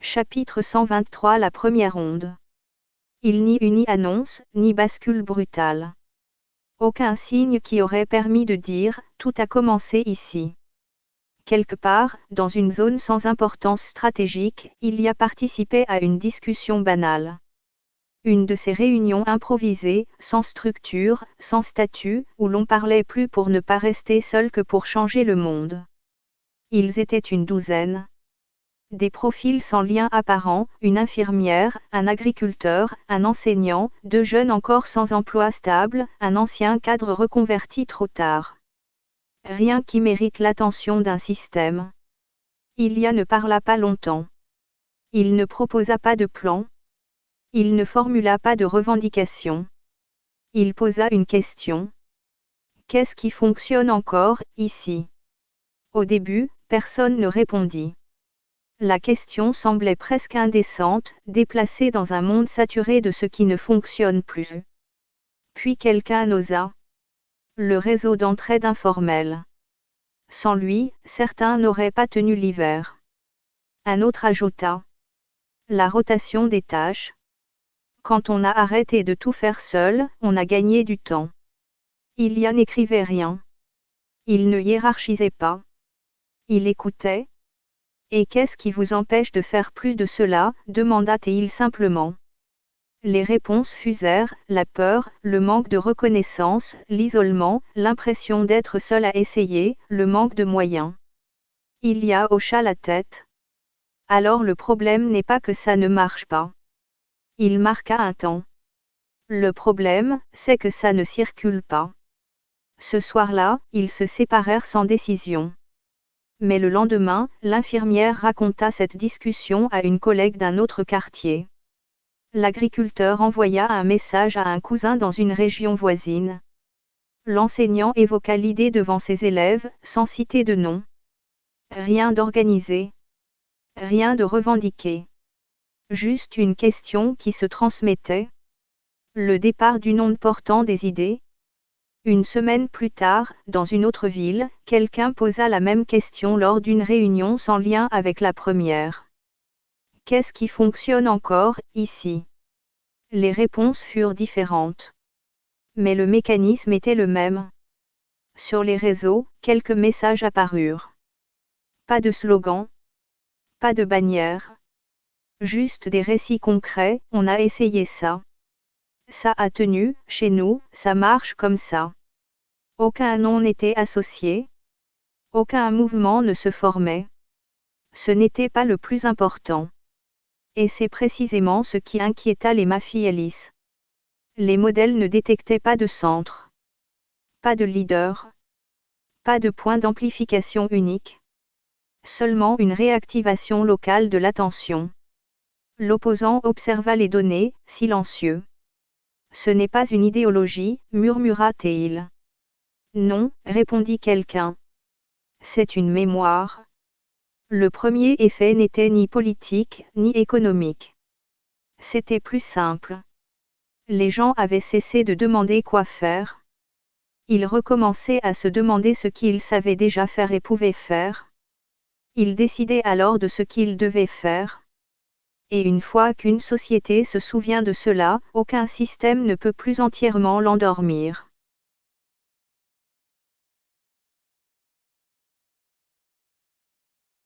Chapitre 123 La première onde. Il n'y eut ni annonce, ni bascule brutale. Aucun signe qui aurait permis de dire « tout a commencé ici ». Quelque part, dans une zone sans importance stratégique, il y a participé à une discussion banale. Une de ces réunions improvisées, sans structure, sans statut, où l'on parlait plus pour ne pas rester seul que pour changer le monde. Ils étaient une douzaine. Des profils sans lien apparent, une infirmière, un agriculteur, un enseignant, 2 jeunes encore sans emploi stable, un ancien cadre reconverti trop tard. Rien qui mérite l'attention d'un système. Ilia ne parla pas longtemps. Il ne proposa pas de plan. Il ne formula pas de revendication. Il posa une question. Qu'est-ce qui fonctionne encore, ici? Au début, personne ne répondit. La question semblait presque indécente, déplacée dans un monde saturé de ce qui ne fonctionne plus. Puis quelqu'un osa. Le réseau d'entraide informelle. Sans lui, certains n'auraient pas tenu l'hiver. Un autre ajouta. La rotation des tâches. Quand on a arrêté de tout faire seul, on a gagné du temps. Ilia n'écrivait rien. Il ne hiérarchisait pas. Il écoutait. Et qu'est-ce qui vous empêche de faire plus de cela, demanda-t-il simplement. Les réponses fusèrent, la peur, le manque de reconnaissance, l'isolement, l'impression d'être seul à essayer, le manque de moyens. Ilia hocha la tête. Alors le problème n'est pas que ça ne marche pas. Il marqua un temps. Le problème, c'est que ça ne circule pas. Ce soir-là, ils se séparèrent sans décision. Mais le lendemain, l'infirmière raconta cette discussion à une collègue d'un autre quartier. L'agriculteur envoya un message à un cousin dans une région voisine. L'enseignant évoqua l'idée devant ses élèves, sans citer de nom. Rien d'organisé. Rien de revendiqué. Juste une question qui se transmettait. Le départ d'une onde portant des idées. Une semaine plus tard, dans une autre ville, quelqu'un posa la même question lors d'une réunion sans lien avec la première. Qu'est-ce qui fonctionne encore, ici? Les réponses furent différentes. Mais le mécanisme était le même. Sur les réseaux, quelques messages apparurent. Pas de slogan. Pas de bannière. Juste des récits concrets, on a essayé ça. Ça a tenu, chez nous, ça marche comme ça. Aucun nom n'était associé. Aucun mouvement ne se formait. Ce n'était pas le plus important. Et c'est précisément ce qui inquiéta les mafielis. Les modèles ne détectaient pas de centre. Pas de leader. Pas de point d'amplification unique. Seulement une réactivation locale de l'attention. L'opposant observa les données, silencieux. Ce n'est pas une idéologie, murmura-t-il. Non, répondit quelqu'un. C'est une mémoire. Le premier effet n'était ni politique, ni économique. C'était plus simple. Les gens avaient cessé de demander quoi faire. Ils recommençaient à se demander ce qu'ils savaient déjà faire et pouvaient faire. Ils décidaient alors de ce qu'ils devaient faire. Et une fois qu'une société se souvient de cela, aucun système ne peut plus entièrement l'endormir.